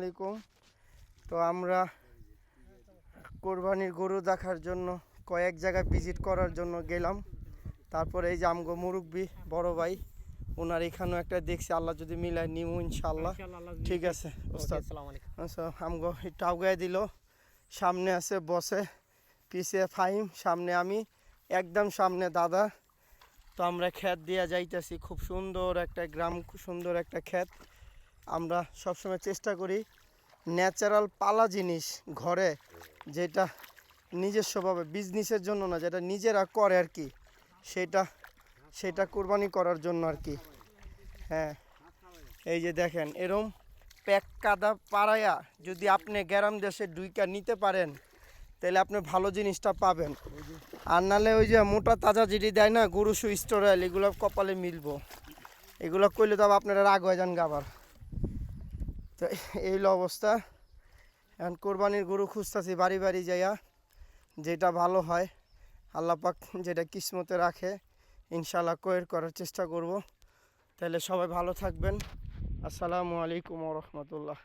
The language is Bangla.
আলাইকুম। তো আমরা কোরবানির গরু দেখার জন্য কয়েক জায়গায় ভিজিট করার জন্য গেলাম। তারপরে এই যে আমগো মুরব্বি বড় ভাই, ওনার এখানেও একটা দেখছি, আল্লাহ যদি মিলায় নিমু ইনশাআল্লাহ। ঠিক আছে ওস্তাদ, আচ্ছা আমগো একটু আগায় দিল। সামনে আছে বসে, পিছিয়ে ফাহিম, সামনে আমি, একদম সামনে দাদা। তো আমরা ক্ষেত দিয়ে যাইতেছি, খুব সুন্দর একটা গ্রাম, খুব সুন্দর একটা ক্ষেত। আমরা সবসময় চেষ্টা করি ন্যাচারাল পালা জিনিস ঘরে, যেটা নিজস্বভাবে বিজনেসের জন্য না, যেটা নিজেরা করে আর কি, সেটা কোরবানি করার জন্য আর কি। হ্যাঁ, এই যে দেখেন এরম প্যাক কাদা পাড়ায়া যদি আপনি গ্রাম দেশে ডুইকা নিতে পারেন, তাহলে আপনি ভালো জিনিসটা পাবেন। আর নাহলে ওই যে মোটা তাজা যেটি দেয় না গরু স্টোর অয়েল, এগুলো কপালে মিলবো, এগুলো করলে তো আপনারা রাগ হয়ে যান গাবার। তো এই অবস্থা। এখন কোরবানির গরু খুঁজতেছি বাড়ি বাড়ি যাইয়া, যেটা ভালো হয় আল্লাহ পাক যেটা কিসমতে রাখে ইনশাআল্লাহ কোয়ের করার চেষ্টা করব। তাহলে সবাই ভালো থাকবেন। আসসালামু আলাইকুম ওয়া রাহমাতুল্লাহ।